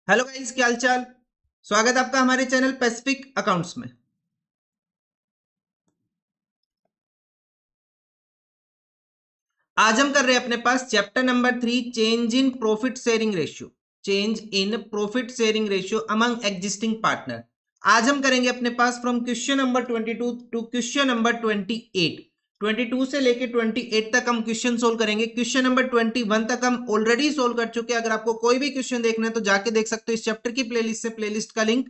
Hello guys, क्या हाल चाल। स्वागत है आपका हमारे चैनल पैसिफिक अकाउंट्स में। आज हम कर रहे हैं अपने पास chapter number 3, change in profit sharing ratio. Change in profit sharing ratio among existing partner. आज हम करेंगे अपने पास from question number 22 to question number 28। 22 से लेके 28 तक हम क्वेश्चन सोल्व करेंगे। क्वेश्चन नंबर 21 तक हम ऑलरेडी सोल्व कर चुके हैं। अगर आपको कोई भी क्वेश्चन देखना है तो जाके देख सकते हो इस चैप्टर की प्लेलिस्ट से। प्लेलिस्ट का लिंक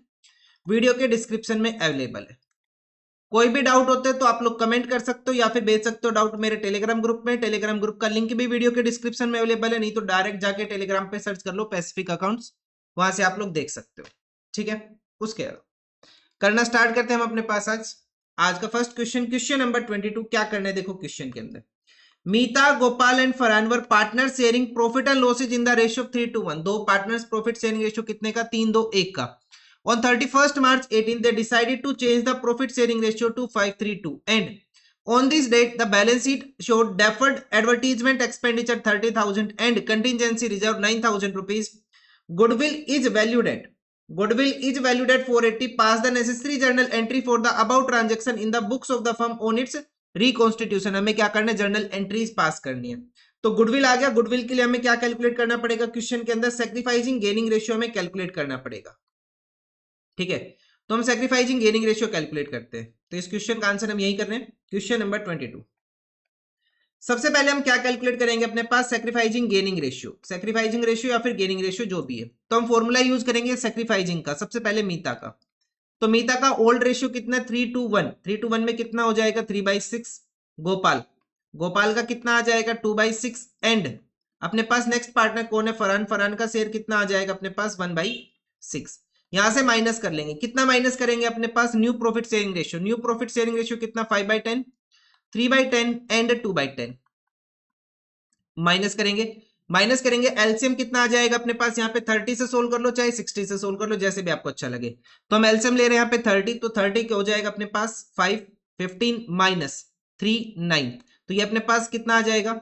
वीडियो के डिस्क्रिप्शन में अवेलेबल है। कोई भी डाउट होते हैं तो आप लोग कमेंट कर सकते हो या फिर भेज सकते हो डाउट मेरे टेलीग्राम ग्रुप में। टेलीग्राम ग्रुप का लिंक भी वीडियो के डिस्क्रिप्शन में अवेलेबल है, नहीं तो डायरेक्ट जाके टेलीग्राम पे सर्च कर लो पैसिफिक अकाउंट्स, वहां से आप लोग देख सकते हो। ठीक है, उसके करना स्टार्ट करते हैं हम अपने पास। आज का फर्स्ट क्वेश्चन, क्वेश्चन नंबर 22। क्या करना है देखो क्वेश्चन के अंदर। Meeta, Gopal and Farhan were partner sharing profit and losses in the ratio of 3:1। दो पार्टनर्स, प्रॉफिट शेयरिंग रेशियो कितने का? 3:2:1 का। On 31st March 18, they decided to change the profit sharing ratio to 5:3:2. And on this date, the balance sheet showed deferred advertisement expenditure 30,000 and contingency reserve 9,000 rupees. Goodwill is valued at 480. Pass the necessary journal entry for the above transaction in the books of the firm on its reconstitution. हमें क्या करना है? Journal entries pass करनी है। तो goodwill आ गया। Goodwill के लिए हमें क्या कैलकुलेट करना पड़ेगा? क्वेश्चन के अंदर सैक्रिफाइसिंग गेनिंग रेशियो हमें कैलकुलेट करना पड़ेगा। ठीक है, तो हम सैक्रिफाइसिंग गेनिंग रेशियो कैलकुलेट करते हैं। तो इस क्वेश्चन का आंसर हम यही कर रहे हैं, क्वेश्चन नंबर 22। सबसे पहले हम क्या कैलकुलेट करेंगे अपने पास? Sacrificing gaining ratio. Sacrificing ratio या फिर गेनिंग रेशियो जो भी है, तो हम फॉर्मूला यूज करेंगे सैक्रिफाइसिंग का। सबसे पहले मीता का, तो मीता का ओल्ड रेशियो कितना है? 3:1। 3:1 में कितना हो जाएगा? 3/6। गोपाल, गोपाल का कितना आ जाएगा? 2/6। एंड अपने पास नेक्स्ट पार्टनर कौन है? फरहान, फरहान का शेयर कितना आ जाएगा अपने पास? 1/6। यहां से माइनस कर लेंगे। कितना माइनस करेंगे अपने पास? New profit sharing ratio. New profit sharing ratio कितना? 5/10, 3/10 एंड 2/10। माइनस करेंगे, माइनस करेंगे। एलसीएम कितना आ जाएगा अपने पास? यहाँ पे 30 से सोल्व कर लो, चाहे 60 से सोल्व कर लो, जैसे भी आपको अच्छा लगे। तो हम एलसीएम ले रहे हैं यहाँ पे 30, तो 30 क्या हो जाएगा अपने पास? 5, 15 माइनस 3, 9। तो ये अपने पास कितना आ जाएगा?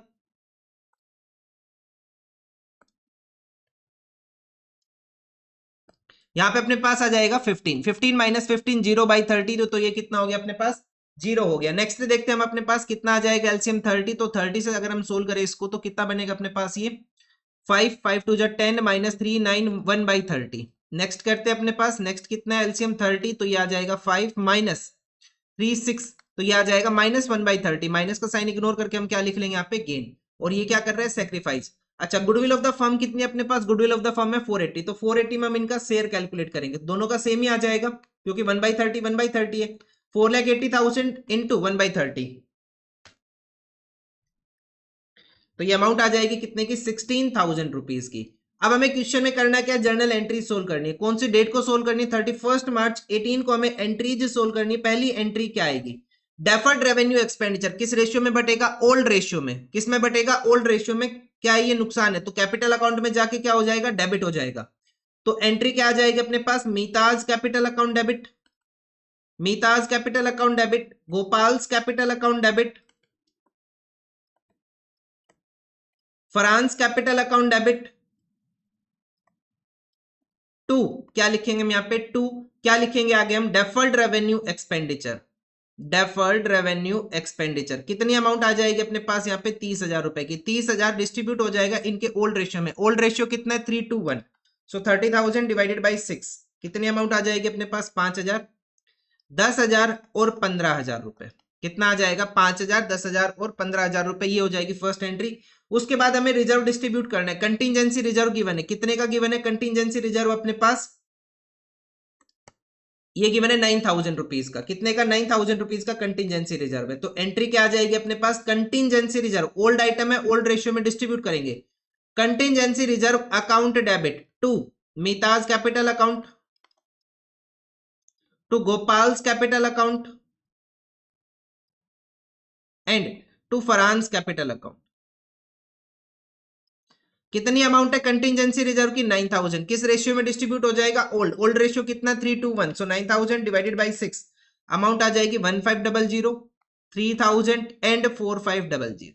यहाँ पे अपने पास आ जाएगा 15। 15 माइनस 15, 0/30। तो ये कितना हो गया अपने पास? 0 हो गया। नेक्स्ट देखते हैं हम अपने पास कितना आ जाएगा एलसीएम 30। तो 30 से अगर हम सोल्व करें इसको तो कितना बनेगा अपने पास? ये 5, 5 टू 10 माइनस 3, 9, 1/30। नेक्स्ट करते हैं अपने पास, नेक्स्ट कितना है? एलसीएम 30। तो ये आ जाएगा 5 माइनस 3, 6। तो ये आ जाएगा माइनस 1/30। माइनस का साइन इग्नोर करके हम क्या लिख लेंगे यहाँ पे? गेन। और ये क्या कर रहा है? सेक्रीफाइस। अच्छा, गुडविल ऑफ द फर्म कितनी है अपने पास? गुडविल ऑफ द फर्म है 480। तो 480 में हम इनका शेयर कैलकुलेट करेंगे। दोनों का सेम ही आ जाएगा क्योंकि 1/30 1/30 है। 4,80,000 इंटू 1/30, तो ये अमाउंट आ जाएगी कितने की? 16,000 रुपीज की। अब हमें क्वेश्चन में करना क्या? जर्नल एंट्री सोल्व करनी है। कौन सी डेट को सोल्व करनी है? 31 मार्च 18 को हमें एंट्रीज सोल्व करनी है। पहली एंट्री क्या आएगी? डेफर्ड रेवेन्यू एक्सपेंडिचर किस रेशियो में बटेगा? ओल्ड रेशियो में। किस में बटेगा? ओल्ड रेशियो में। क्या है? ये नुकसान है, तो कैपिटल अकाउंट में जाके क्या हो जाएगा? डेबिट हो जाएगा। तो एंट्री क्या आ जाएगी अपने पास? Meeta's capital account debit, Meeta's capital account debit, Gopal's capital account debit, Farhan's capital account debit. To क्या लिखेंगे हम यहाँ पे? टू क्या लिखेंगे आगे हम? Deferred revenue expenditure. Deferred revenue expenditure कितनी अमाउंट आ जाएगी अपने पास यहाँ पे? 30,000 रुपए की। 30,000 डिस्ट्रीब्यूट हो जाएगा इनके ओल्ड रेशियो में। ओल्ड रेशियो कितना है? 3:1। सो 30,000 डिवाइडेड बाई 6, कितनी अमाउंट आ जाएगी अपने पास? 5,000, 10,000 और 15,000 रुपए। कितना आ जाएगा? 5,000, 10,000 और 15,000 रुपए। ये हो जाएगी फर्स्ट एंट्री। उसके बाद हमें रिजर्व डिस्ट्रीब्यूट करना है। कंटीजेंसी रिजर्व गिवन है, कितने का गिवन है कंटीजेंसी रिजर्व अपने पास? ये गिवन है 9,000 रुपीज का। कितने का? 9,000 रुपीज का कंटीजेंसी रिजर्व है। तो एंट्री क्या आ जाएगी अपने पास? Contingency reserve. ओल्ड आइटम है, ओल्ड रेशियो में डिस्ट्रीब्यूट करेंगे। Contingency reserve account debit to Meeta's capital account, to Gopal's capital account and to Farhan's capital account. कितनी अमाउंट है कंटीजेंसी रिजर्व की? 9,000। किस रेशियो में डिस्ट्रीब्यूट हो जाएगा? ओल्ड। ओल्ड रेशियो कितना? 3:1। सो 9,000 डिवाइडेड बाई 6, अमाउंट आ जाएगी 1500, 3,000 एंड 4500।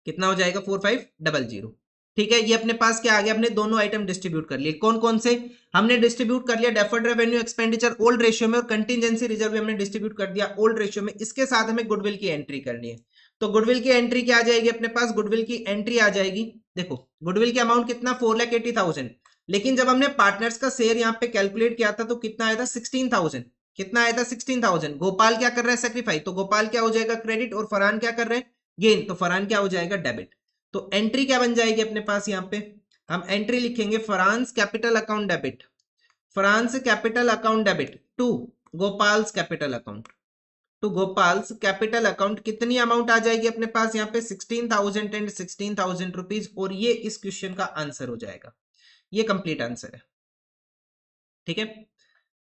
कितना हो जाएगा? 4500। ठीक है, ये अपने पास क्या आ गया, हमने दोनों आइटम डिस्ट्रीब्यूट कर लिए। कौन कौन से हमने डिस्ट्रीब्यूट कर लिया, deferred revenue expenditure old ratio में और कंटिजेंसी रिजर्व भी हमने डिस्ट्रीब्यूट कर दिया ओल्ड रेशियो में। इसके साथ हमें गुडविल की एंट्री करनी है। तो गुडविल की एंट्री क्या आ जाएगी अपने पास, गुडविल की एंट्री आ जाएगी, देखो गुडविल की अमाउंट कितना 4,80,000, लेकिन जब हमने पार्टनर्स का शेयर यहाँ पे कैलकुलेट किया था तो कितना आया था 16,000, कितना आया था 16,000। गोपाल क्या कर रहा है सेक्रीफाई, तो गोपाल क्या हो जाएगा क्रेडिट, और फरहान क्या कर रहे हैं गेन, तो फरहान क्या हो जाएगा डेबिट। तो एंट्री क्या बन जाएगी अपने पास, यहाँ पे हम एंट्री लिखेंगे Farhan's capital account debit, Farhan's capital account debit to Gopal's capital account, to Gopal's capital account. कितनी अमाउंट आ जाएगी अपने पास यहाँ पे 16,000 एंड 16,000 रुपीज, और ये इस क्वेश्चन का आंसर हो जाएगा, ये कंप्लीट आंसर है। ठीक है,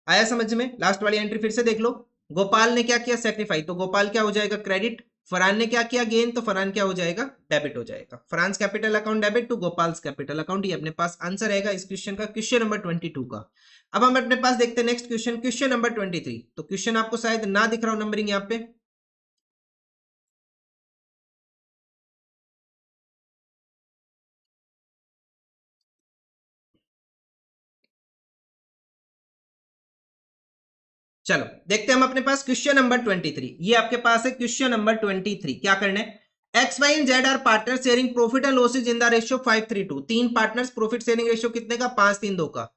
आया समझ में। लास्ट वाली एंट्री फिर से देख लो, गोपाल ने क्या किया सेक्रीफाई, तो गोपाल क्या हो जाएगा क्रेडिट, फरहान ने क्या किया गेन, तो फरहान क्या हो जाएगा डेबिट हो जाएगा। Farhan's capital account debit to Gopal's capital account, ये अपने पास आंसर रहेगा इस क्वेश्चन का, क्वेश्चन नंबर 22 का। अब हम अपने पास देखते हैं नेक्स्ट क्वेश्चन, क्वेश्चन नंबर 23। तो क्वेश्चन आपको शायद ना दिख रहा हो नंबरिंग यहाँ पे, चलो देखते हैं हम अपने पास क्वेश्चन नंबर 23। ये आपके पास है क्वेश्चन नंबर 23। क्या करना है, X Y and Z are partner sharing profit and losses in the ratio 5:3:2। तीन पार्टनर्स प्रॉफिट शेयरिंग रेशियो कितने का 5:3:2 का।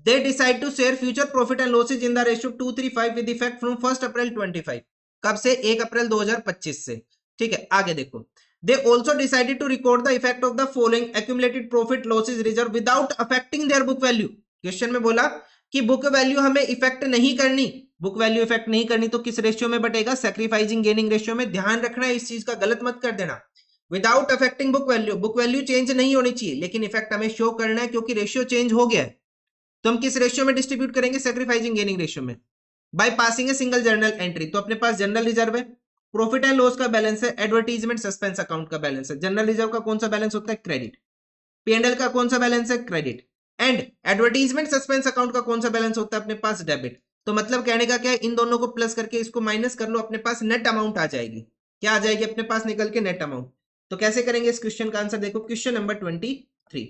They decide to share future profit and losses in the ratio 2:3:5 with effect from 1 April 25। कब से, 1 अप्रैल 2025 से। ठीक है, आगे देखो, they also decided to record the effect of the following accumulated profit losses reserve without affecting their book value. Question में बोला कि बुक वैल्यू हमें इफेक्ट नहीं करनी, बुक वैल्यू इफेक्ट नहीं करनी तो किस रेशियो में बटेगा, सैक्रिफाइसिंग गेनिंग रेशियो में। ध्यान रखना है इस चीज का, गलत मत कर देना। Without affecting book value, book value change नहीं होनी चाहिए लेकिन इफेक्ट हमें शो करना है क्योंकि रेशियो चेंज हो गया है। तो हम किस रेशियो में डिस्ट्रीब्यूट करेंगे, सैक्रिफाइसिंग गेनिंग रेशियो में, by passing a single journal entry. तो अपने पास जनरल रिजर्व है, प्रॉफिट एंड लॉस का बैलेंस है, एडवर्टीजमेंट सस्पेंस अकाउंट का बैलेंस है। जनरल रिजर्व का कौन सा बैलेंस होता है, क्रेडिट। पीएनएल का कौन सा बैलेंस है, credit. And advertisement suspense account का कौन सा बैलेंस होता है अपने पास, डेबिट। तो मतलब कहने का क्या है, इन दोनों को प्लस करके इसको माइनस कर लो, अपने पास नेट अमाउंट आ जाएगी। क्या आ जाएगी अपने पास निकल के, नेट अमाउंट। तो कैसे करेंगे इस क्वेश्चन का आंसर, देखो क्वेश्चन नंबर 23।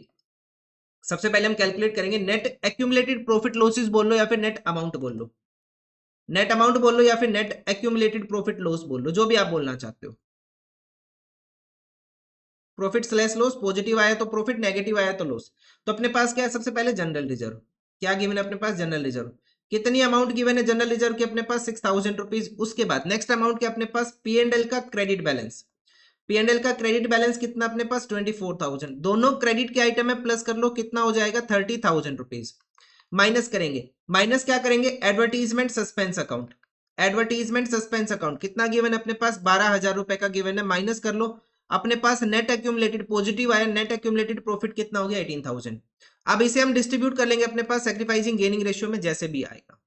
सबसे पहले हम कैलकुलेट करेंगे नेट एक्यूमुलेटेड प्रॉफिट लॉसेस बोल लो या फिर नेट अमाउंट बोल लो, नेट अमाउंट बोल लो या फिर नेट एक्यूमुलेटेड प्रॉफिट लॉस बोल लो, जो भी आप बोलना चाहते हो। प्रॉफिट स्लैश लॉस, पॉजिटिव आया तो प्रॉफिट, नेगेटिव आया तो लॉस। तो अपने पास क्या है, सबसे पहले जनरल रिजर्व। क्या गिवन है अपने पास, जनरल रिजर्व। कितनी अमाउंट गिवन है जनरल रिजर्व की अपने पास, 6,000 रुपीज। उसके बाद नेक्स्ट अमाउंट क्या अपने पास, पी एंड एल का credit balance. P and L का क्रेडिट बैलेंस कितना अपने पास, 24,000। दोनों क्रेडिट के आइटम में प्लस कर लो, कितना हो जाएगा 30,000 रुपीज। माइनस करेंगे, माइनस क्या करेंगे, advertisement suspense account. Advertisement suspense account कितना गिवन है अपने पास, 12,000 रुपए का गिवन है। माइनस कर लो, अपने पास नेट एक्यूमुलेटेड पॉजिटिव आया, नेट एक्यूमुलेटेड प्रॉफिट कितना हो गया 18,000। अब इसे हम डिस्ट्रीब्यूट कर लेंगे अपने पास सैक्रिफाइसिंग गेनिंग रेशियो में, जैसे भी आएगा।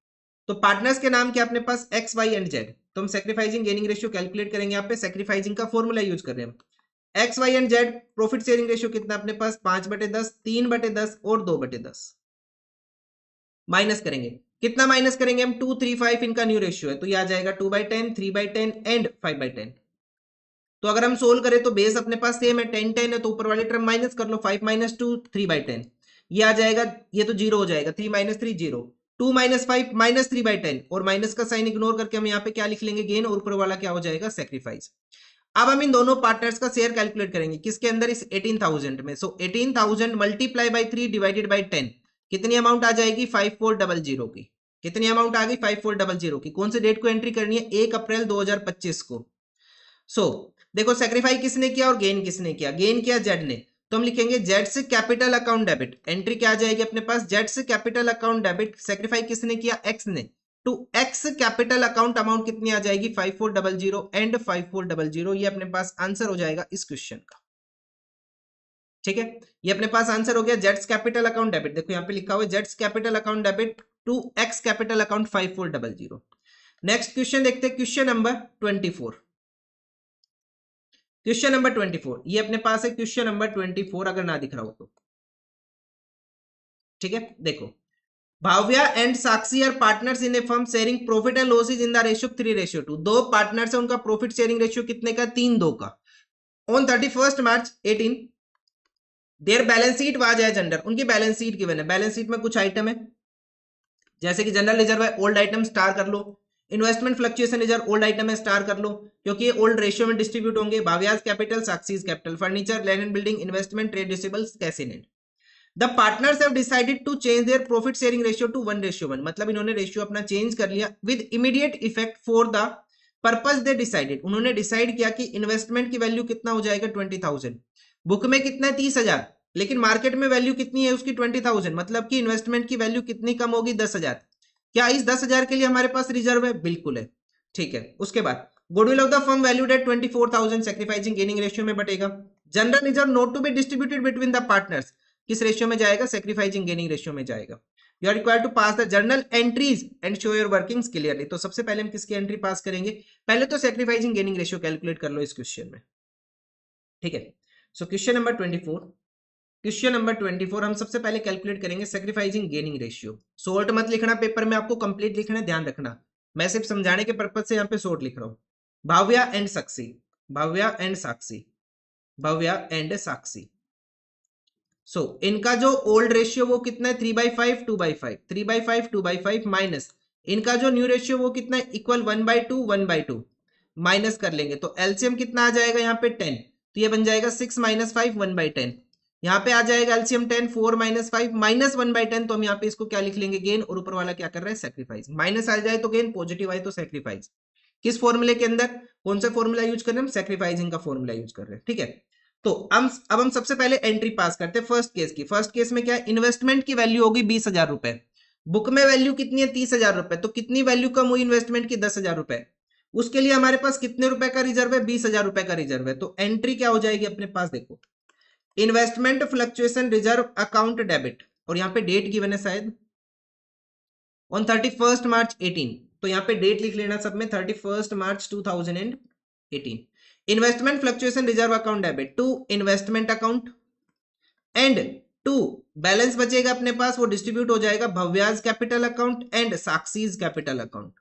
तो पार्टनर्स के नाम क्या अपने पास, एक्स वाई एंड जेड। तो हम सैक्रिफाइसिंग गेनिंग रेशियो कैलकुलेट करेंगे, यहाँ पे सैक्रिफाइसिंग का फॉर्मूला यूज कर रहे हैं हम। X Y and Z profit sharing ratio कितना अपने पास, 5/10, 3/10 और 2/10। माइनस करेंगे, कितना माइनस करेंगे हम, 2:3:5 इनका न्यू रेशियो है तो ये आ जाएगा 2/10, 3/10 एंड 5/10। तो अगर हम सोल्व करें तो बेस अपने पास सेम है, 10 है तो ऊपर वाली टर्म माइनस कर लो, 5 - 2 3/10। ये आ जाएगा, ये तो जीरो हो जाएगा, 3 - 3 0, 2 - 5 -3/10 और माइनस का साइन इग्नोर करके हम यहाँ पे क्या लिख लेंगे, गेन, और ऊपर वाला क्या हो जाएगा, सेक्रीफाइस। अब हम इन दोनों पार्टनर्स का शेयर कैलकुलेट करेंगे, किसके अंदर, इस 18,000 में। सो 18,000 मल्टीप्लाई बाई 3 डिवाइडेड बाई 10, कितनी अमाउंट आ जाएगी, 5400 की। कितनी अमाउंट आ गई, 5400 की। कौन से डेट को एंट्री करनी है, 1 अप्रैल 2025 को। सो देखो सेक्रीफाई किसने किया और गेन किसने किया, गेन किया जेड ने, तो हम लिखेंगे जेड से कैपिटल अकाउंट डेबिट। एंट्री क्या आ जाएगी अपने पास, जेड से कैपिटल अकाउंट डेबिट। सेक्रीफाई किसने किया, एक्स ने, to X capital account amount कितनी आ जाएगी, 5400 एंड 5400। ये अपने पास आंसर हो जाएगा इस क्वेश्चन का। ठीक है, ये अपने पास आंसर हो गया, जेड्स कैपिटल अकाउंट डेबिट। देखो यहाँ पे लिखा हुआ है जेड्स capital account debit to X capital account 5400। Next question देखते हैं, क्वेश्चन नंबर 24। क्वेश्चन नंबर 24 ये अपने पास है, क्वेश्चन नंबर 24 अगर ना दिख रहा हो तो। ठीक है, देखो, Bhavya and Sakshi are partners in a firm sharing profit and losses in the ratio 3:2। दो पार्टनर्स है, उनका प्रॉफिट शेयरिंग रेशियो कितने का, 3:2 का। On 31 March 18 their balance sheet was as under, उनकी बैलेंस शीट गिवन है, बैलेंस शीट में कुछ आइटम है जैसे कि जनरल रिजर्व है, ओल्ड आइटम स्टार कर लो, investment fluctuation reserve old item है स्टार कर लो, क्योंकि ये ओल्ड रेशियो में डिस्ट्रीब्यूट होंगे, Bhavya's capital, Sakshi's capital, furniture, land and building, investment, trade receivables, cash in hand. The partners have decided to change their profit sharing ratio two 1:1, मतलब इन्होंने ratio अपना चेंज कर लिया with immediate effect for the purpose they decided, उन्होंने decide किया कि investment की value कितना हो जाएगा 20,000, बुक में कितना है 30,000, लेकिन मार्केट में वैल्यू कितनी है उसकी 20,000, मतलब कि इन्वेस्टमेंट की वैल्यू कितनी कम होगी 10,000। क्या इस 10,000 के लिए हमारे पास रिजर्व है? बिल्कुल है। ठीक है, उसके बाद goodwill of the firm valued at 24,000 sacrificing gaining ratio में बटेगा। General reserve not to be distributed between the partners किस रेशियो में जाएगा? सैक्रिफाइसिंग गेनिंग रेशियो में जाएगा। You are required to pass the journal entries and show your workings clearly. तो सबसे पहले हम किसकी एंट्री पास करेंगे? पहले तो सैक्रिफाइसिंग गेनिंग रेशियो कैलकुलेट कर लो इस क्वेश्चन में। ठीक है, so question number 24, question number 24 हम सबसे पहले कैलकुलेट करेंगे सैक्रिफाइसिंग गेनिंग रेशियो। शॉर्ट मत लिखना पेपर में, आपको कंप्लीट लिखना है, ध्यान रखना, मैं सिर्फ समझाने के पर्पज से यहाँ पे शॉर्ट लिख रहा हूँ। Bhavya and Sakshi, Bhavya and Sakshi, Bhavya and Sakshi. So इनका जो ओल्ड रेशियो वो कितना है 3/5 2/5, 3/5 2/5 माइनस इनका जो न्यू रेशियो वो कितना है इक्वल 1/2 1/2 माइनस कर लेंगे तो एलसीएम कितना आ जाएगा यहाँ पे 10, तो ये बन जाएगा 6 - 5 1/10। यहाँ पे आ जाएगा एलसीएम 10 4 - 5 माइनस 1/10, तो हम यहाँ पे इसको क्या लिख लेंगे? गेन, और ऊपर वाला क्या कर रहा है? सैक्रिफाइस। माइनस आ जाए तो गेन, पॉजिटिव आए तो सैक्रिफाइस। किस फॉर्मूले के अंदर? कौन सा फॉर्मूला यूज कर रहे हैं हम? सैक्रिफाइसिंग का फॉर्मूला यूज कर रहे हैं। ठीक है, तो अब हम सबसे पहले एंट्री पास करते हैं फर्स्ट केस की। फर्स्ट केस में क्या है? इन्वेस्टमेंट की वैल्यू होगी 20,000 रुपए, बुक में वैल्यू कितनी है 30,000 रुपए, तो कितनी वैल्यू कम हुई इन्वेस्टमेंट की? 10,000 रुपए। उसके लिए हमारे पास कितने रुपए का रिजर्व है? 20,000 रुपए का रिजर्व है। तो एंट्री क्या हो जाएगी अपने पास? देखो, investment fluctuation reserve account debit, और यहाँ पे डेट गिवन है शायद ऑन 31 मार्च 18, तो यहाँ पे डेट लिख लेना सब में 31 मार्च 2018। Investment fluctuation reserve account debit to investment account and to balance बचेगा अपने पास, वो डिस्ट्रीब्यूट हो जाएगा Bhavya's capital account and Sakshi's capital account.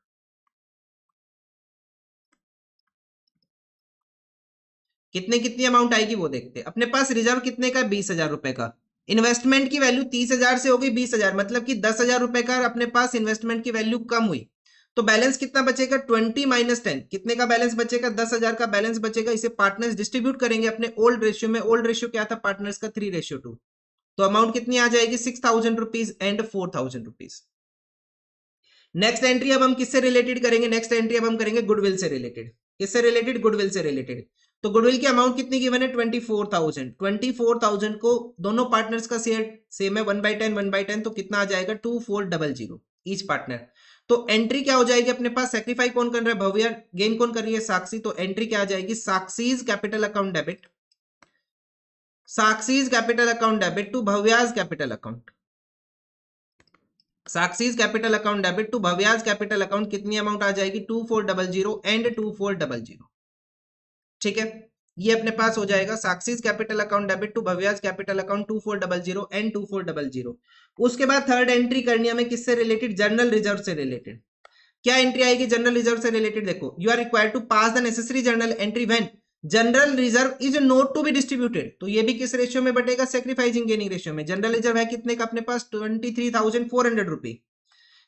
कितने कितनी अमाउंट आएगी वो देखते हैं। अपने पास रिजर्व कितने का? 20,000 रुपए का। इन्वेस्टमेंट की वैल्यू 30,000 से हो गई 20,000, मतलब कि 10,000 रुपए का अपने पास इन्वेस्टमेंट की वैल्यू कम हुई, तो बैलेंस कितना बचेगा? 20 - 10, कितने का बैलेंस बचेगा? 10,000 का बैलेंस बचेगा। इसे पार्टनर्स डिस्ट्रीब्यूट करेंगे अपने ओल्ड रेशियो में। ओल्ड रेशियो क्या था पार्टनर्स का? 3:2। तो अमाउंट कितनी आ जाएगी? 6,000 rupees and 4,000 rupees. Next entry अब हम किससे रिलेटेड करेंगे? नेक्स्ट एंट्री अब हम करेंगे गुडविल से रिलेटेड। किससे रिलेटेड? गुडविल से रिलेटेड। तो गुडविल की अमाउंट कितनी गिवन है? 24,000। 24,000 को दोनों पार्टनर्स का शेयर सेम है 1/10 1/10, तो कितना आ जाएगा? 2400 ईच पार्टनर। तो एंट्री क्या हो जाएगी अपने पास? सेक्रीफाई कौन कर रहा है? भव्या। गेन कौन कर रही है? साक्षी। तो एंट्री क्या आ जाएगी? Sakshi's capital account debit, Sakshi's capital account debit to Bhavya's capital account, Sakshi's capital account debit to Bhavya's capital account. कितनी अमाउंट आ जाएगी? 2400 एंड 2400। ठीक है, ये अपने पास हो जाएगा Sakshi's capital account debit to Bhavya's capital account 2400 and 2400। उसके बाद थर्ड एंट्री करनी हमें किससे रिलेटेड? जनरल रिजर्व से रिलेटेड। क्या एंट्री आएगी जनरल रिजर्व से रिलेटेड? देखो, you are required to pass the necessary journal entry when general reserve is not to be distributed. तो ये भी किस रेशियो में बटेगा? सैक्रिफाइसिंग गेनिंग रेशियो में। जनरल रिजर्व है कितने का अपने पास? 23,400 रुपए।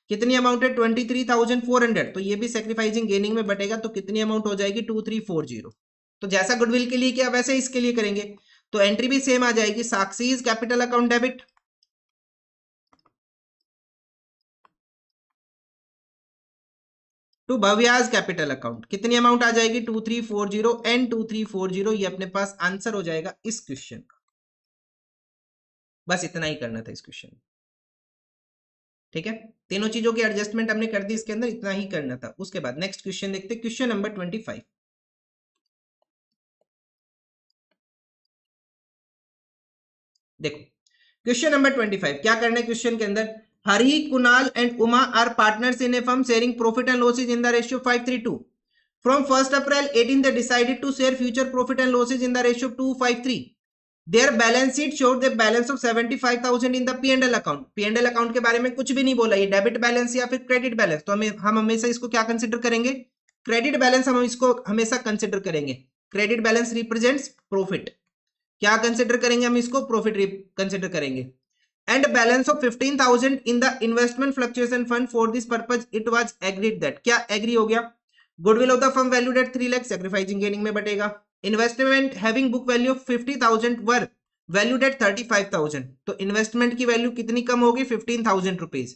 कितनी अमाउंट है? 23,400, तो ये भी सैक्रिफाइसिंग गेनिंग में बटेगा, तो कितनी अमाउंट हो जाएगी? 2340। तो जैसा गुडविल के लिए किया वैसे इसके लिए करेंगे, तो एंट्री भी सेम आ जाएगी। Sakshi's capital account debit to Bhavya's capital account. कितनी अमाउंट आ जाएगी? 2340 एंड 2340। ये अपने पास आंसर हो जाएगा इस क्वेश्चन का। बस इतना ही करना था इस क्वेश्चन में। ठीक है, तीनों चीजों की एडजस्टमेंट हमने कर दी इसके अंदर, इतना ही करना था। उसके बाद नेक्स्ट क्वेश्चन देखते हैं, क्वेश्चन नंबर 25। देखो, क्वेश्चन नंबर 25 क्या करना है क्वेश्चन के अंदर? Hari, Kunal and Uma are partners in a firm sharing profit and losses in the ratio 5:3. From 1st April 18, they decided to share future profit and losses in the ratio 2:5:3. Their balance sheet showed the balance of 75,000 in the P&L account. P&L account के बारे में कुछ भी नहीं बोला, ये debit balance या फिर क्रेडिट बैलेंस, तो हम हमेशा इसको क्या कंसिडर करेंगे? क्रेडिट बैलेंस हम इसको हमेशा कंसिडर करेंगे। क्रेडिट बैलेंस रिप्रेजेंट्स प्रॉफिट, क्या कंसिडर करेंगे हम इसको? प्रॉफिट कंसिडर करेंगे। And balance of 15,000 in the investment fluctuation fund for this purpose it was agreed that, क्या एग्री हो गया? Goodwill of the firm valued at 3 lakh sacrificing gaining में बटेगा। Investment having book value of 50,000 were valued at 35,000, तो investment की value कितनी कम होगी? 15,000 rupees.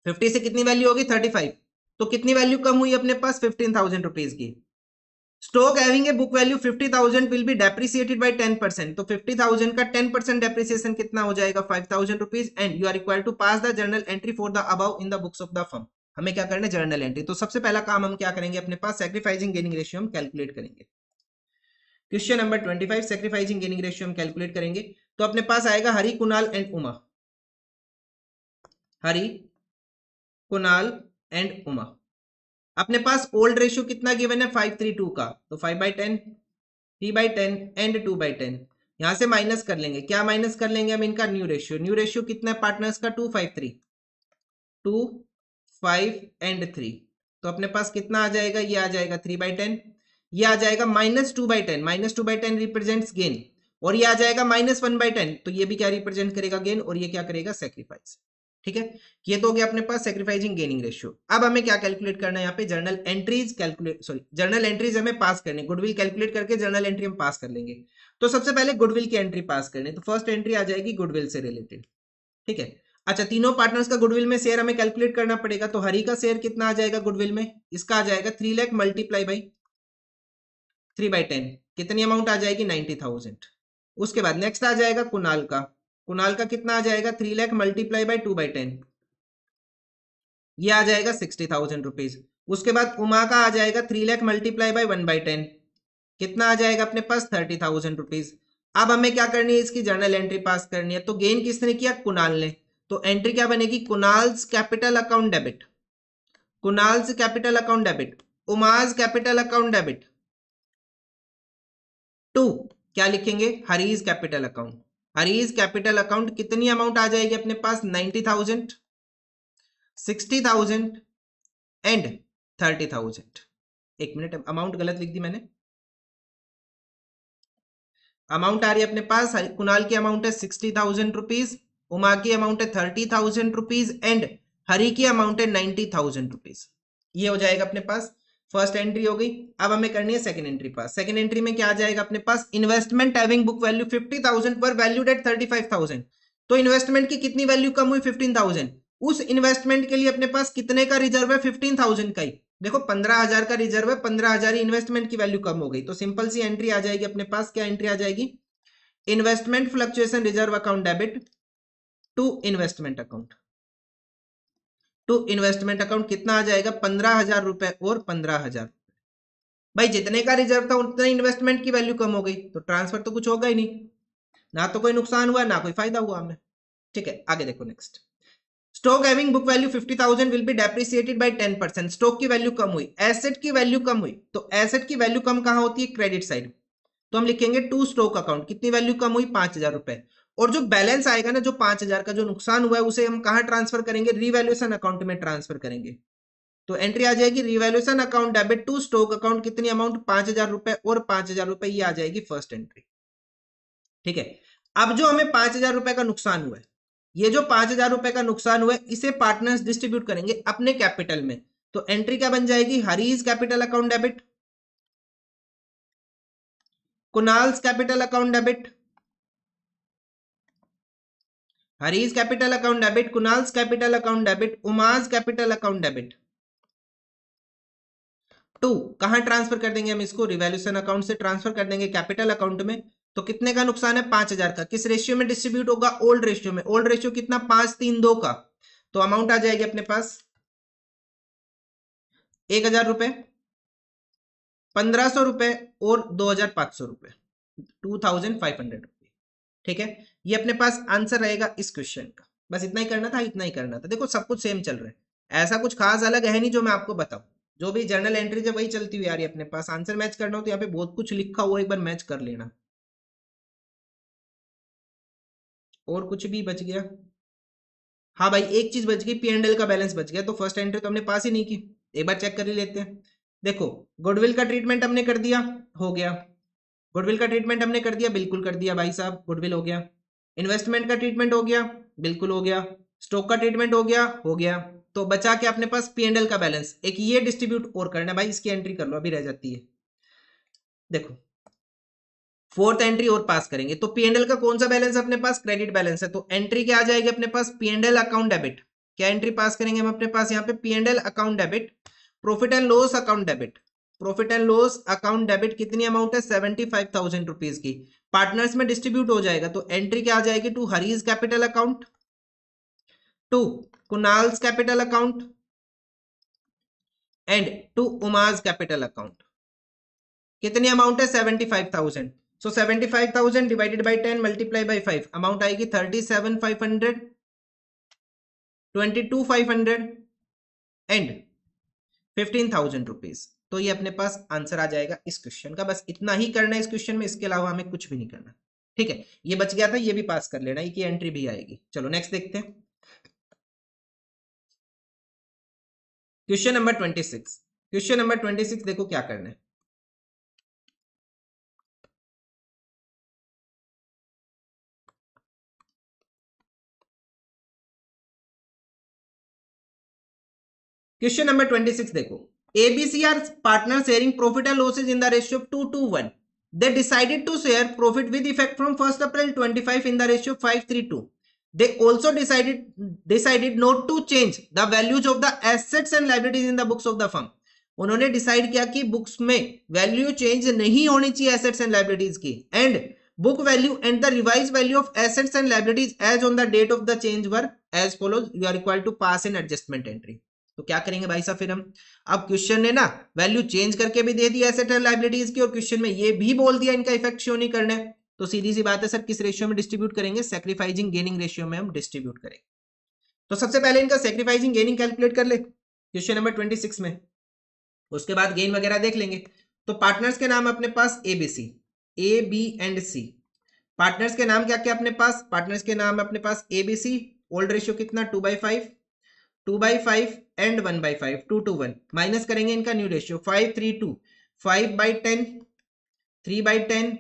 50 से कितनी वैल्यू होगी? 35, तो कितनी वैल्यू कम हुई अपने पास? 15,000 रुपीज की। Stock having a book value 50,000 will be depreciated by 10%, तो 50,000 का 10% डेप्रिसिएशन कितना हो जाएगा? 5,000 rupees. And you are required to pass the journal entry for the above in the books of the firm. हमें क्या करना है? Journal entry. तो सबसे पहला काम हम क्या करेंगे? अपने पास सैक्रिफाइसिंग गेनिंग रेशियो हम कैलकुलेट करेंगे। Question number 25, sacrificing gaining ratio हम कैलकुलेट करेंगे। तो अपने पास आएगा हरि, कुणाल एंड उमा। हरि, कुणाल एंड उमा। अपने पास ओल्ड रेशियो कितना गिवन है? 5:3:2 का, तो 5/10, 3/10 एंड 2/10। यहां से माइनस कर लेंगे, क्या माइनस कर लेंगे हम? इनका न्यू रेशियो। न्यू रेशियो कितना है पार्टनर्स का? 2:5:3, 2, 5 एंड 3। तो अपने पास कितना आ जाएगा? ये आ जाएगा 3/10, ये आ जाएगा -2/10, -2/10 रिप्रेजेंट्स गेन, और ये आ जाएगा -1/10, तो ये भी क्या रिप्रेजेंट करेगा? गेन, और ये क्या करेगा? सैक्रिफाइस। ठीक है, ये तो हो गया अपने पास सैक्रिफाइसिंग गेनिंग रेशियो। अब हमें क्या कैलकुलेट करना है? यहाँ पे journal entries calculate, sorry journal entries हमें पास करने। गुडविल कैलकुलेट करके जर्नल एंट्री हम पास कर लेंगे। तो सबसे पहले गुडविल की एंट्री पास करनी, तो फर्स्ट एंट्री आ जाएगी गुडविल से रिलेटेड। ठीक है, अच्छा तीनों पार्टनर्स का गुडविल में शेयर हमें कैलकुलेट करना पड़ेगा। तो हरि का शेयर कितना आ जाएगा गुडविल में? इसका आ जाएगा 3 लाख मल्टीप्लाई बाई 3/10, कितनी अमाउंट आ जाएगी? 90,000। उसके बाद नेक्स्ट आ जाएगा कुणाल का। कुणाल का कितना आ जाएगा? 3 लाख मल्टीप्लाई बाई 2/10, ये आ जाएगा 60,000 रुपीज। उसके बाद उमा का आ जाएगा 3 लाख मल्टीप्लाई बाई 1/10, कितना आ जाएगा अपने पास? 30,000 रुपीज। अब हमें क्या करनी है? इसकी जर्नल एंट्री पास करनी है। तो गेन किसने किया? कुणाल ने। तो एंट्री क्या बनेगी? Kunal's capital account debit, Kunal's capital account debit, Uma's capital account debit to क्या लिखेंगे? Hari's capital account. Hari's capital account कितनी अमाउंट आ जाएगी अपने पास? 90,000, 60,000 एंड 30,000। एक मिनट, अमाउंट गलत लिख दी मैंने। अमाउंट आ रही है अपने पास, कुणाल की अमाउंट है 60,000 रुपीज, उमा की अमाउंट है 30,000 रुपीज एंड हरि की अमाउंट है 90,000 रुपीज। ये हो जाएगा अपने पास फर्स्ट एंट्री हो गई। अब हमें करनी है सेकंड एंट्री पास। सेकंड एंट्री में क्या आ जाएगा अपने पास? इन्वेस्टमेंट हैविंग बुक वैल्यू 50,000 पर वैल्यूड एट 35,000। तो इन्वेस्टमेंट की कितनी वैल्यू कम हुई? 15,000। उस इन्वेस्टमेंट के लिए अपने पास कितने का रिजर्व है? 15,000 का ही। देखो 15,000 का रिजर्व है, 15,000 ही इन्वेस्टमेंट की वैल्यू कम हो गई। तो सिंपल सी एंट्री आ जाएगी अपने पास। क्या एंट्री आ जाएगी? Investment fluctuation reserve account debit to investment account. To investment account कितना आ जाएगा? 15,000 रुपए और 15,000। भाई जितने का रिजर्व था उतने इन्वेस्टमेंट की वैल्यू कम हो गई, तो ट्रांसफर तो कुछ होगा ही नहीं, ना तो कोई नुकसान हुआ ना कोई फायदा हुआ हमें। ठीक है, आगे देखो next. Stock having book value 50,000 will be depreciated by 10%। Stock की वैल्यू कम हुई, एसेट की वैल्यू कम हुई। तो एसेट की वैल्यू कम कहां होती है? Credit side. तो हम लिखेंगे टू स्टॉक अकाउंट। कितनी वैल्यू कम हुई? 5,000 रुपए। और जो बैलेंस आएगा ना, जो 5,000 का जो नुकसान हुआ है, उसे हम कहां ट्रांसफर करेंगे? रिवैल्यूएशन अकाउंट में ट्रांसफर करेंगे। तो एंट्री आ जाएगी revaluation account debit to stock account. कितनी अमाउंट? 5,000 रुपए और 5,000 रुपए, ये आ जाएगी फर्स्ट एंट्री। ठीक है, अब जो हमें 5,000 रुपए का नुकसान हुआ है, ये जो 5,000 रुपए का नुकसान हुआ है, इसे पार्टनर्स डिस्ट्रीब्यूट करेंगे अपने कैपिटल में। तो एंट्री क्या बन जाएगी? Hari's capital account debit, Kunal's capital account debit, Hari's capital account debit, Kunal's capital account debit, Uma's capital account debit to कहां ट्रांसफर कर देंगे हम इसको? रिवैल्यूएशन अकाउंट से ट्रांसफर कर देंगे कैपिटल अकाउंट में। तो कितने का नुकसान है? 5,000 का। किस रेशियो में डिस्ट्रीब्यूट होगा? ओल्ड रेशियो में। ओल्ड रेशियो कितना? 5:3:2 का। तो अमाउंट आ जाएगी अपने पास 1,000 रुपए, 1,500 रुपए और 2,500 रुपए, 2,500 रुपए। ठीक है, ये अपने पास आंसर रहेगा इस क्वेश्चन का। बस इतना ही करना था, इतना ही करना था। देखो सब कुछ सेम चल रहा है, ऐसा कुछ खास अलग है नहीं जो मैं आपको बताऊं। जो भी जर्नल एंट्रीज है वही चलती हुई आ रही है अपने पास। आंसर मैच करना हो तो यहाँ पे बहुत कुछ लिखा हुआ, एक बार मैच कर लेना। और कुछ भी बच गया? हाँ भाई, एक चीज बच गई, P&L का बैलेंस बच गया। तो फर्स्ट एंट्री तो हमने पास ही नहीं की, एक बार चेक कर ही लेते हैं। देखो गुडविल का ट्रीटमेंट हमने कर दिया, हो गया। गुडविल का ट्रीटमेंट हमने कर दिया, बिल्कुल कर दिया भाई साहब, गुडविल हो गया। इन्वेस्टमेंट का ट्रीटमेंट हो गया, बिल्कुल हो गया। स्टॉक का ट्रीटमेंट हो गया, हो गया। तो बचा के अपने पास P&L का बैलेंस, एक ये डिस्ट्रीब्यूट और करना है भाई, इसकी एंट्री कर लो, अभी रह जाती है। देखो फोर्थ एंट्री और पास करेंगे, तो P&L का कौन सा बैलेंस अपने पास, क्रेडिट बैलेंस है, तो एंट्री क्या आ जाएगी अपने पास, P&L अकाउंट डेबिट। क्या एंट्री पास करेंगे हम अपने पास यहाँ पे, P&L account debit, profit and loss account debit. Profit and loss account debit कितनी अमाउंट है, 75,000 रुपीज की, पार्टनर्स में डिस्ट्रीब्यूट हो जाएगा, तो एंट्री क्या आ जाएगी, to Hari's capital account, to Kunal's capital account and to Uma's capital account. कितनी अमाउंट है, 75,000। So 75,000 divided by 10 multiply by 5, amount आएगी 37,500, 22,500 एंड 15,000 रुपीज। तो ये अपने पास आंसर आ जाएगा इस क्वेश्चन का। बस इतना ही करना है इस क्वेश्चन में, इसके अलावा हमें कुछ भी नहीं करना। ठीक है, ये बच गया था, ये भी पास कर लेना, ये एंट्री भी आएगी। चलो नेक्स्ट देखते हैं, क्वेश्चन नंबर 26। क्वेश्चन नंबर 26 देखो क्या करना है। क्वेश्चन नंबर 26 देखो, ABC are partner sharing profit and losses in the ratio of 2:1. They decided to share profit with effect from 1st April 25 in the ratio 5:3:2. They also decided not to change the values of the assets and liabilities in the books of the firm. उन्होंने decide किया कि books में value change नहीं होनी चाहिए assets and liabilities की, and book value and the revised value of assets and liabilities as on the date of the change were as follows. You are required to pass an adjustment entry. तो क्या करेंगे भाई साहब फिर हम, अब question ने ना वैल्यू चेंज करके भी दे दिया एसेट एंड लाइबिलिटीज की, और क्वेश्चन में ये भी बोल दिया इनका इफेक्ट शो नहीं करना है, तो सीधी सी बात है सर किस रेशियो में डिस्ट्रीब्यूट करेंगे, सैक्रिफाइसिंग गेनिंग रेशियो में हम डिस्ट्रीब्यूट करेंगे। तो सबसे पहले इनका सैक्रिफाइसिंग गेनिंग कैलकुलेट कर ले क्वेश्चन नंबर 26 में, उसके बाद गेन वगैरह देख लेंगे। तो पार्टनर्स के नाम अपने पास ABC, A, B and C। Partners के नाम क्या क्या अपने पास, पार्टनर्स के नाम अपने पास ABC, ओल्ड रेशियो कितना 2/5, 2/5 एंड 1/5, 2:1, माइनस करेंगे इनका न्यू रेशियो 5:3:2, 5/10, 3/10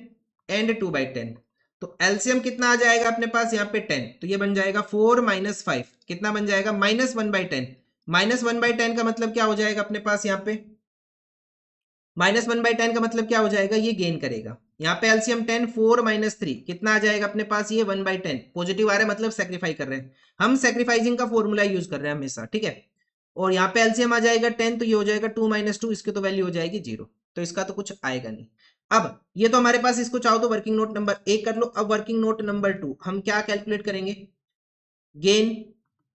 एंड 2/10। तो एलसीएम कितना आ जाएगा अपने पास यहाँ पे 10, तो ये बन जाएगा 4 - 5, कितना बन जाएगा -1/10। -1/10 का मतलब क्या हो जाएगा अपने पास यहाँ पे, -1/10 का मतलब क्या हो जाएगा, ये गेन करेगा। यहाँ पे एलसीएम 10, 4 - 3 कितना आ जाएगा अपने पास, ये 1/10, पॉजिटिव आ रहा है मतलब सेक्रीफाई कर रहे हैं हम, सेक्रीफाइसिंग का फॉर्मूला यूज कर रहे हैं हमेशा, ठीक है। और यहाँ पे एलसीएम आ जाएगा 10, तो ये हो जाएगा 2 - 2, इसकी तो वैल्यू हो जाएगी 0, तो इसका तो कुछ आएगा नहीं। अब ये तो हमारे पास, इसको चाहो तो वर्किंग नोट नंबर 1 कर लो। अब वर्किंग नोट नंबर 2 हम क्या कैलकुलेट करेंगे, gain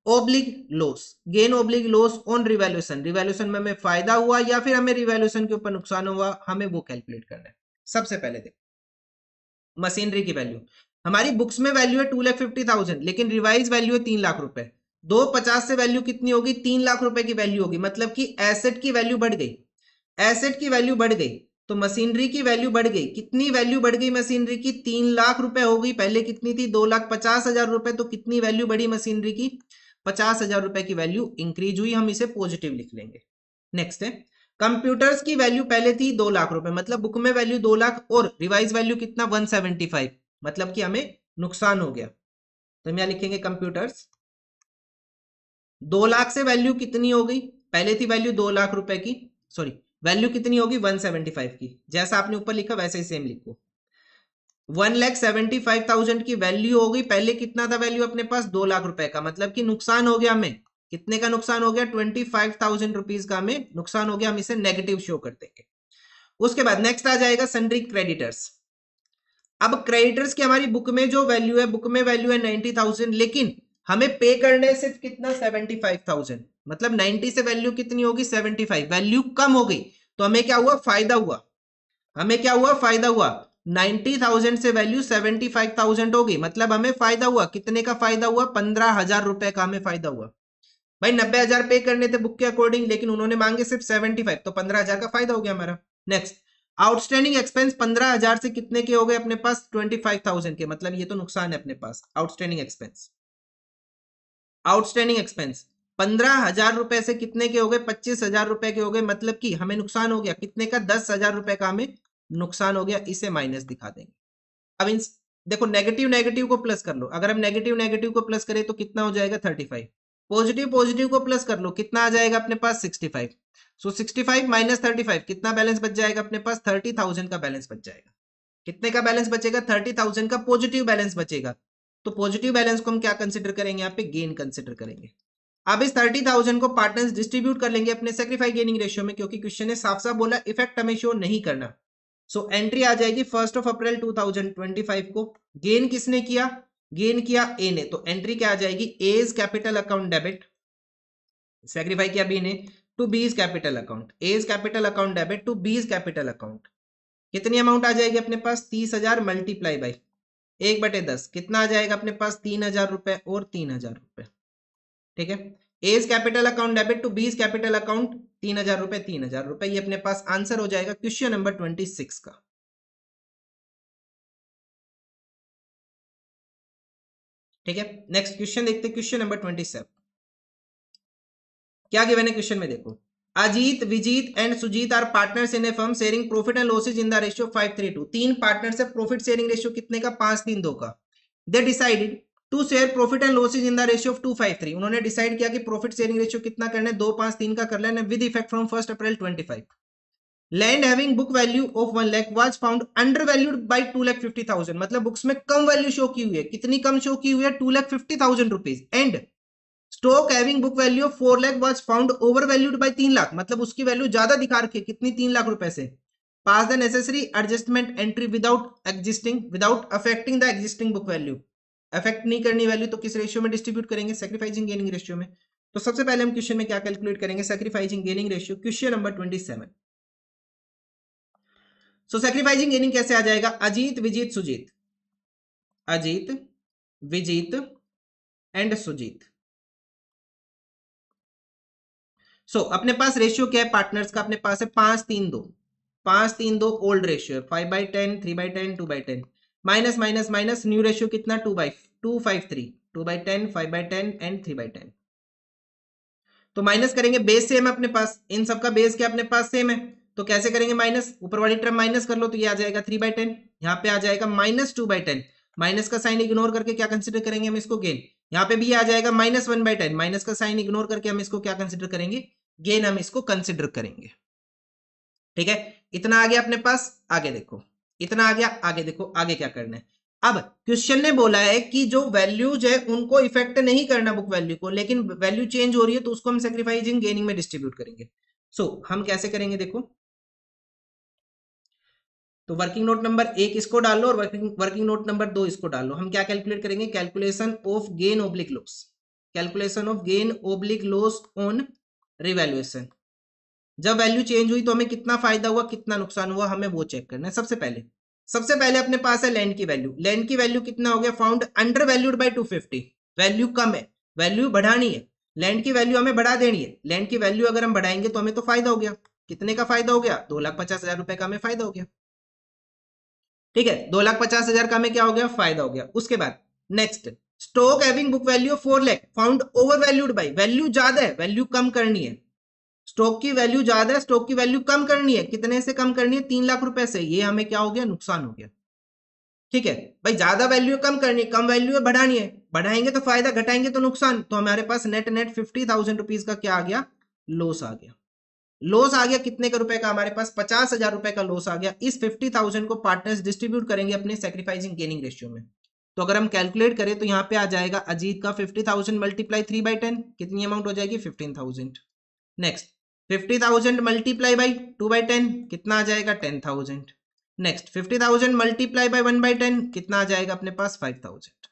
oblique loss, gain oblique loss on revaluation, revaluation में हमें फायदा हुआ या फिर हमें रिवैल्यूएशन के ऊपर नुकसान हुआ, हमें वो कैलकुलेट करना है। सबसे पहले देखो मशीनरी की वैल्यू, हमारी बुक्स में वैल्यू है 2,50,000, लेकिन रिवाइज वैल्यू है 3 लाख रुपए। 250 से वैल्यू कितनी होगी, 3 लाख रुपए की वैल्यू होगी, मतलब कि एसेट की वैल्यू बढ़ गई, एसेट की वैल्यू बढ़ गई, तो मशीनरी की वैल्यू बढ़ गई। कितनी वैल्यू बढ़ गई मशीनरी की, 3 लाख रुपए हो गई, पहले कितनी थी 2,50,000 रुपए, तो कितनी वैल्यू बढ़ी मशीनरी की, 50,000 रुपए की वैल्यू इंक्रीज हुई, हम इसे पॉजिटिव लिख लेंगे। नेक्स्ट है कंप्यूटर्स की वैल्यू पहले थी 2 लाख रुपए, मतलब बुक में वैल्यू 2 लाख और रिवाइज वैल्यू कितना 175, मतलब कि हमें नुकसान हो गया, तो हम यहां लिखेंगे कंप्यूटर्स 2 लाख से वैल्यू कितनी हो गई, पहले थी वैल्यू 2 लाख रुपए की, सॉरी वैल्यू कितनी होगी 175 की, जैसा आपने ऊपर लिखा वैसे ही सेम लिखो। 1,75,000 की वैल्यू हो गई, पहले कितना था वैल्यू अपने पास 2 लाख रुपए का, मतलब कि नुकसान हो गया हमें, कितने का नुकसान हो गया 25,000 रुपीज का हमें नुकसान हो गया, हम इसे नेगेटिव शो कर देंगे। उसके बाद नेक्स्ट आ जाएगा सन्ड्री क्रेडिटर्स। अब क्रेडिटर्स की हमारी बुक में जो वैल्यू है, बुक में वैल्यू है 90,000, लेकिन हमें पे करने सिर्फ कितना 75,000, मतलब 90 से वैल्यू कितनी होगी 75, वैल्यू कम हो गई, तो हमें क्या हुआ फायदा हुआ, हमें क्या हुआ फायदा हुआ, 90,000 से वैल्यू 75,000 हो गई, मतलब हमें फायदा हुआ, कितने का फायदा हुआ 15,000 रुपए का हमें फायदा हुआ। भाई 90,000 पे करने थे बुक के अकॉर्डिंग, लेकिन उन्होंने मांगे सिर्फ 75, तो 15,000 का फायदा हो गया हमारा। नेक्स्ट आउटस्टैंडिंग एक्सपेंस 15,000 से कितने के हो गए अपने पास 25,000 के, मतलब ये तो नुकसान है अपने पास। आउटस्टैंडिंग एक्सपेंस, आउटस्टैंडिंग एक्सपेंस 15,000 रुपए से कितने के हो गए 25,000 रुपए के हो गए, मतलब कि हमें नुकसान हो गया कितने का 10,000 रुपए का हमें नुकसान हो गया, इसे माइनस दिखा देंगे। अब इन देखो नेगेटिव नेगेटिव को प्लस कर लो, अगर हम नेगेटिव नेगेटिव को प्लस करें तो कितना हो जाएगा 35, पॉजिटिव पॉजिटिव को प्लस कर लो, कितना आ जाएगा अपने पास 65। सो 65 माइनस 35 कितना बैलेंस बच जाएगा अपने पास 30,000 का बैलेंस बच जाएगा। कितने का बैलेंस बचेगा 30,000 का पॉजिटिव बैलेंस बचेगा। तो पॉजिटिव बैलेंस को हम क्या कंसिडर करेंगे, यहाँ पे गेन कंसिडर करेंगे। अब इस 30,000 को पार्टनर्स डिस्ट्रीब्यूट कर लेंगे अपने सेक्रीफाई गेनिंग रेशियो में, क्योंकि क्वेश्चन ने साफ साफ बोला इफेक्ट हमें शो नहीं करना। सो एंट्री आ जाएगी 1 अप्रैल 2025 को। गेन किसने किया, गेन किया ए ने, तो एंट्री क्या आ जाएगी, A's capital account debit, sacrifice किया बी ने, to B's capital account, A's capital account debit to B's capital account. कितनी अमाउंट आ जाएगी अपने पास 30,000 मल्टीप्लाई बाई 1/10, कितना आ जाएगा अपने पास 3,000 रुपए और 3,000 रुपए। ठीक है, A's capital account debit to B's capital account 3,000 रुपए 3,000 रुपए, ये अपने पास आंसर हो जाएगा क्वेश्चन नंबर 26 का। ठीक है, नेक्स्ट क्वेश्चन देखते हैं, क्वेश्चन नंबर 27। क्या गिवन है क्वेश्चन में, देखो Ajit, Vijit and Sujit are partners in a firm sharing profit and losses in the ratio 5:3:2। तीन पार्टनर्स है, प्रॉफिट शेयरिंग रेशियो कितने का 5:3:2 का। They decided to share profit and losses in the ratio of 2:5:3। उन्होंने डिसाइड किया कि प्रॉफिट शेयरिंग रेशियो कितना करना है, 2:5:3 का कर लेना with effect from 1 April 25। Land having book value of 1 lakh was found under valued bye 2,50,000। मतलब बुक्स में कम वैल्यू शो की हुई है, कितनी कम शो की हुई है 2,50,000 rupees. And stock having book value of 4 lakh was found over valued bye 3 lakh. मतलब उसकी वैल्यू ज्यादा दिखा रखी है, कितनी 3 लाख रुपए से। Pass the necessary adjustment entry without affecting the existing book value. Affect नहीं करनी वैल्यू तो किस रेशियो में डिस्ट्रीब्यूट करेंगे, सैक्रिफाइसिंग गेनिंग रेशियो में। तो सबसे पहले हम क्वेश्चन में क्या कैलकुलेट करेंगे, sacrificing gaining ratio, question number 27। सो सैक्रिफाइसिंग गेनिंग कैसे आ जाएगा, अजीत विजीत सुजीत, अजीत विजीत एंड सुजीत। सो अपने पास रेशियो क्या है पार्टनर्स का, अपने पास है 5:3:2, 5:3:2 ओल्ड रेशियो है, 5/10, 3/10, 2/10, minus minus minus new ratio कितना 2:5:3, 2/10, 5/10 एंड 3/10। तो माइनस करेंगे, बेस सेम है अपने पास, इन सबका बेस क्या अपने पास सेम है, तो कैसे करेंगे माइनस, ऊपर वाली टर्म माइनस कर लो तो ये आ जाएगा 3/10, यहाँ पे आ जाएगा -2/10, माइनस का साइन इग्नोर करके क्या कंसिडर करेंगे हम इसको गेन। यहाँ पे भी आ जाएगा -1/10, माइनस का साइन इग्नोर करके हम इसको क्या कंसिडर करेंगे, गेन हम इसको कंसिडर करेंगे। ठीक है, इतना आ गया अपने पास, आगे देखो इतना आ गया, आगे देखो आगे क्या करना है। अब क्वेश्चन ने बोला है कि जो वैल्यूज है उनको इफेक्ट नहीं करना बुक वैल्यू को, लेकिन वैल्यू चेंज हो रही है तो उसको हम सैक्रिफाइसिंग गेनिंग में डिस्ट्रीब्यूट करेंगे। सो हम कैसे करेंगे, देखो तो वर्किंग नोट नंबर 1 इसको डाल लो और वर्किंग नोट नंबर 2 इसको डाल लो। हम क्या कैलकुलेट करेंगे, calculation of gain oblique loss, calculation of gain oblique loss on revaluation. जब वैल्यू चेंज हुई तो हमें कितना फायदा हुआ कितना नुकसान हुआ, हमें वो चेक करना है। सबसे पहले अपने पास है लैंड की वैल्यू, लैंड की वैल्यू कितना हो गया, found under valued by 250, value कम है, वैल्यू बढ़ानी है, लैंड की वैल्यू हमें बढ़ा देनी है। लैंड की वैल्यू अगर हम बढ़ाएंगे तो हमें तो फायदा हो गया, कितने का फायदा हो गया 2,50,000 रुपए का हमें फायदा हो गया। ठीक है, 2,50,000 का हमें क्या हो गया, फायदा हो गया। उसके बाद next, stock having book value 4 lakh found over valued bye, value ज्यादा है, वैल्यू कम करनी है, स्टॉक की वैल्यू ज्यादा है, स्टॉक की वैल्यू कम करनी है, कितने से कम करनी है 3 लाख रुपए से, ये हमें क्या हो गया, नुकसान हो गया। ठीक है भाई, ज्यादा वैल्यू कम करनी है, कम वैल्यू है बढ़ानी है, बढ़ाएंगे तो फायदा, घटाएंगे तो नुकसान, तो हमारे पास नेट 50,000 रुपीज का क्या आ गया, लॉस आ गया। लॉस आ गया कितने का रुपए का, हमारे पास 50,000 रुपए का लॉस आ गया। इस 50,000 को पार्टनर्स डिस्ट्रीब्यूट करेंगे अपने सैक्रिफाइसिंग गेनिंग रेशियो में। तो अगर हम कैलकुलेट करें तो यहाँ पे आ जाएगा अजीत का 50,000 मल्टीप्लाई 3/10, कितनी अमाउंट हो जाएगी 15,000। नेक्स्ट 50,000 मल्टीप्लाई बाई 2/10, कितना आ जाएगा 10,000। नेक्स्ट 50,000 मल्टीप्लाई बाई 1/10, कितना आ जाएगा अपने पास 5,000।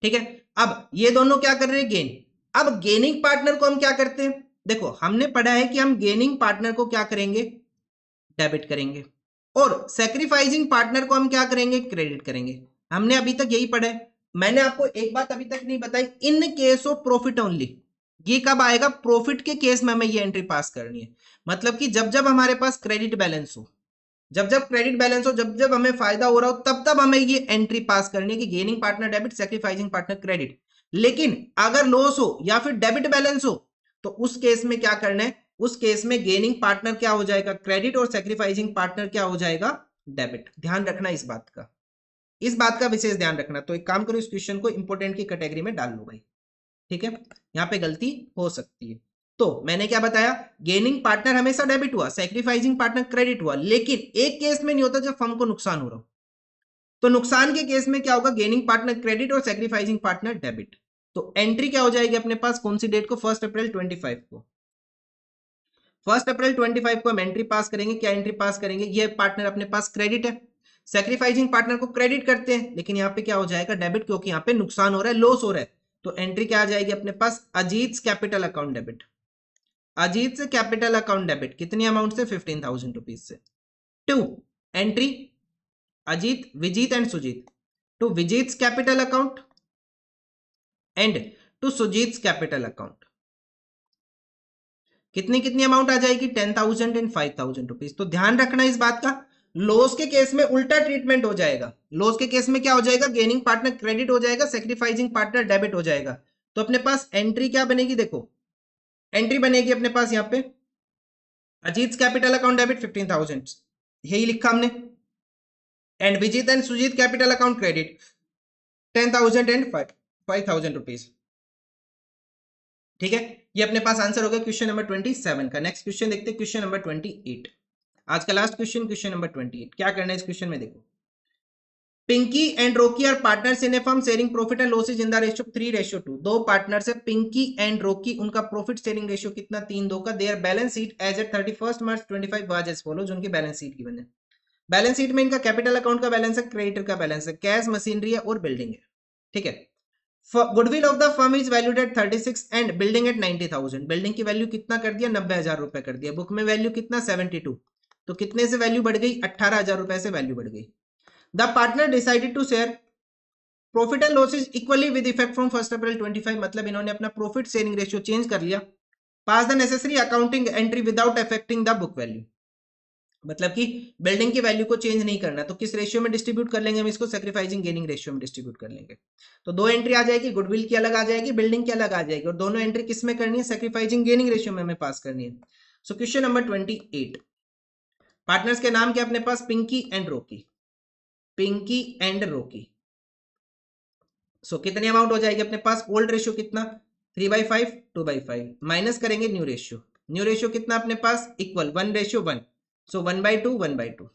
ठीक है, अब ये दोनों क्या कर रहे हैं, गेन। अब गेनिंग पार्टनर को हम क्या करते हैं, देखो हमने पढ़ा है कि हम गेनिंग पार्टनर को क्या करेंगे, डेबिट करेंगे, और सैक्रिफाइसिंग पार्टनर को हम क्या करेंगे, क्रेडिट करेंगे। हमने अभी तक यही पढ़ा है। मैंने आपको एक बात अभी तक नहीं बताई, in case of profit only, ये कब आएगा, प्रॉफिट के केस में हमें ये एंट्री पास करनी है। मतलब कि जब जब हमारे पास क्रेडिट बैलेंस हो, जब जब क्रेडिट बैलेंस हो, जब जब हमें फायदा हो रहा हो, तब तब हमें ये एंट्री पास करनी है कि gaining partner debit, sacrificing partner credit. लेकिन अगर लॉस हो या फिर डेबिट बैलेंस हो तो उस केस में क्या करना है, उस केस में गेनिंग पार्टनर क्या हो जाएगा, क्रेडिट, और सैक्रिफाइसिंग पार्टनर क्या हो जाएगा, डेबिट। ध्यान रखना इस बात का विशेष ध्यान रखना। तो एक काम करो, इस क्वेश्चन को इंपोर्टेंट की कैटेगरी में डाल लो भाई, ठीक है, यहाँ पे गलती हो सकती है। तो मैंने क्या बताया, गेनिंग पार्टनर हमेशा डेबिट हुआ, सैक्रिफाइसिंग पार्टनर क्रेडिट हुआ, लेकिन एक केस में नहीं होता जब फर्म को नुकसान हो रहा हो। तो नुकसान के केस में क्या होगा, गेनिंग पार्टनर क्रेडिट और सैक्रिफाइसिंग पार्टनर डेबिट। तो एंट्री क्या हो जाएगी अपने पास, कौन सी डेट को, 1 अप्रैल 25 को। 1 अप्रैल 25 को हम एंट्री पास करेंगे। क्या एंट्री पास करेंगे, ये पार्टनर अपने पास क्रेडिट है, सैक्रिफाइसिंग पार्टनर को क्रेडिट करते हैं, लेकिन यहाँ पे क्या हो जाएगा, डेबिट, क्योंकि यहाँ पे नुकसान हो रहा है, लॉस हो रहा है। तो एंट्री क्या आ जाएगी अपने पास, Ajit capital account debit. Ajit से कैपिटल अकाउंट डेबिट, कितनी अमाउंट से, 15,000 रुपीज से। To entry Ajit, Vijit and Sujit, to Vijit capital account and to Sujit capital account. कितनी कितनी अमाउंट आ जाएगी, 10,000 एंड 5,000 रुपीज। तो ध्यान रखना इस बात का, लॉस के केस में उल्टा ट्रीटमेंट हो जाएगा। लॉस के केस में क्या हो जाएगा, गेनिंग पार्टनर क्रेडिट हो जाएगा, सैक्रिफाइसिंग पार्टनर डेबिट हो जाएगा। तो अपने पास एंट्री क्या बनेगी, देखो एंट्री बनेगी अपने पास यहाँ पे अजीत कैपिटल अकाउंट डेबिट 15,000, यही लिखा हमने, and Vijit and Sujit capital account credit 10,000 and 5,000 rupees. ठीक है, ये अपने पास आंसर हो गया क्वेश्चन नंबर 27 का। नेक्स्ट क्वेश्चन देखते हैं, क्वेश्चन नंबर 28, आज का लास्ट क्वेश्चन, क्वेश्चन नंबर 28। क्या करना है इस क्वेश्चन में, देखो, Pinky and Rocky are partners in a firm sharing profit and losses in the ratio 3:2। दो पार्टनर्स है, पिंकी एंड रॉकी, उनका प्रॉफिट शेयरिंग रेशियो कितना, 3:2 का। Their balance sheet as at 31 March 25 was as follows. उनकी बैलेंस शीट गिवन है। Balance sheet में इनका capital account का बैलेंस है, क्रेडिटर का बैलेंस है, कैश, मशीनरी है और बिल्डिंग है। ठीक है, goodwill of the firm is valued at 36 and building at 90,000। Building की वैल्यू कितना कर दिया, 90,000 रुपए कर दिया। बुक में वैल्यू कितना, 72। तो कितने से वैल्यू बढ़ गई, 18,000 रुपए से वैल्यू बढ़ गई। The partner decided to share profit and losses equally with effect from 1 April 25। मतलब इन्होंने अपना प्रॉफिट शेयरिंग रेशियो चेंज कर लिया। Pass the necessary accounting entry without affecting the book value. मतलब कि बिल्डिंग की वैल्यू को चेंज नहीं करना, तो किस रेशियो में डिस्ट्रीब्यूट कर लेंगे हम इसको, सैक्रिफाइसिंग गेनिंग रेशियो में डिस्ट्रीब्यूट कर लेंगे। तो दो एंट्री आ जाएगी, गुडविल की अलग आ जाएगी, बिल्डिंग की अलग आ जाएगी, और दोनों एंट्री किस में करनी है, सैक्रिफाइसिंग गेनिंग रेशियो में हमें पास करनी है। सो क्वेश्चन नंबर 28, पार्टनर्स के नाम क्या अपने पास, Pinky and Rocky, Pinky and Rocky. So कितनी अमाउंट हो जाएगी अपने पास, ओल्ड रेशियो कितना, 3/5, 2/5, माइनस करेंगे न्यू रेशियो। न्यू रेशियो कितना अपने पास, इक्वल 1:1, सो 1/2, 1/2।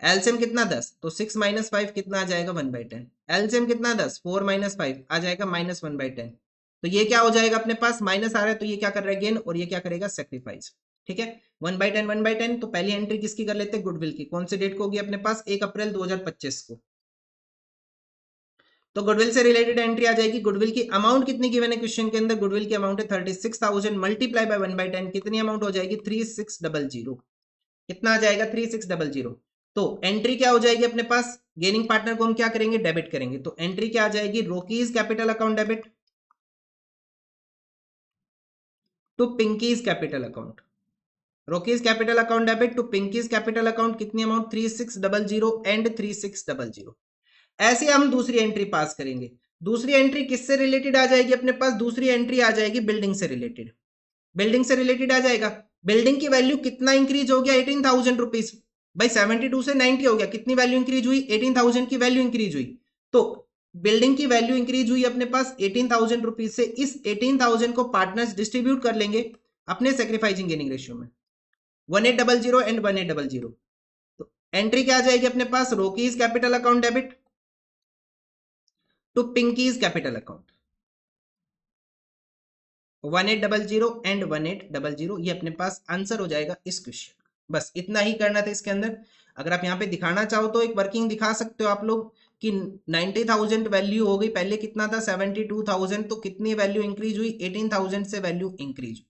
एलसीएम कितना, 10, तो 6 - 5 कितना आ जाएगा, 1/10। एलसीएम कितना, 10, 4 - 5 आ जाएगा -1/10। तो ये क्या हो जाएगा अपने पास, माइनस आ रहा है, तो ये क्या कर रहा है, गेन, और ये क्या करेगा, सैक्रिफाइस। ठीक है, 1/10, 1/10। तो पहली एंट्री किसकी कर लेते हैं, गुडविल की। कौन सी डेट को होगी अपने पास, 1 अप्रैल 2025 को। तो गुडविल से रिलेटेड एंट्री आ जाएगी। गुडविल की अमाउंट कितनी गिवन है क्वेश्चन के अंदर, गुडविल की अमाउंट है 36,000 मल्टीप्लाई बाय 1/10, कितनी अमाउंट हो जाएगी, 3600। कितना आ जाएगा, 3600। तो एंट्री क्या हो जाएगी अपने पास, गेनिंग पार्टनर को हम क्या करेंगे, डेबिट करेंगे। तो एंट्री क्या आ जाएगी, Rocky's capital account debit to pinkies capital account, Rocky's capital account debit to pinkies capital account. कितनी अमाउंट, 3600 एंड 3600। ऐसे हम दूसरी एंट्री पास करेंगे। दूसरी एंट्री किससे रिलेटेड आ जाएगी अपने पास, दूसरी एंट्री आ जाएगी बिल्डिंग से रिलेटेड। बिल्डिंग से रिलेटेड आ जाएगा। बिल्डिंग की वैल्यू कितना इंक्रीज हो गया, 18,000 रुपीज। भाई 72 से 90 हो गया, कितनी वैल्यू इंक्रीज हुई, 18,000 की वैल्यू इंक्रीज हुई। तो बिल्डिंग की वैल्यू इंक्रीज हुई अपने पास 18,000 रुपीज से। इस 18,000 को पार्टनर्स डिस्ट्रीब्यूट कर लेंगे अपने सैक्रिफाइसिंग गेनिंग रेशियो में, 1800 एंड 1800। तो एंट्री क्या आ जाएगी अपने पास, Rocky's capital account debit to pinkies capital account, 1800 and 1800। ये अपने पास आंसर हो जाएगा इस क्वेश्चन। बस इतना ही करना था इसके अंदर। अगर आप यहाँ पे दिखाना चाहो तो एक वर्किंग दिखा सकते हो आप लोग कि 90,000 वैल्यू हो गई, पहले कितना था 72,000, तो कितनी वैल्यू इंक्रीज हुई, 18,000 से वैल्यू इंक्रीज हुई।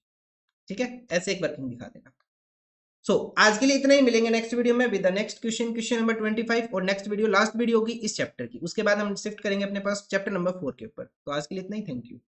ठीक है, ऐसे एक वर्किंग दिखा देना। सो आज के लिए इतना ही, मिलेंगे नेक्स्ट वीडियो में with the next question, question number 25। और नेक्स्ट वीडियो लास्ट वीडियो होगी इस चैप्टर की, उसके बाद हम शिफ्ट करेंगे अपने पास चैप्टर नंबर 4 के ऊपर। तो आज के लिए इतना ही, थैंक यू।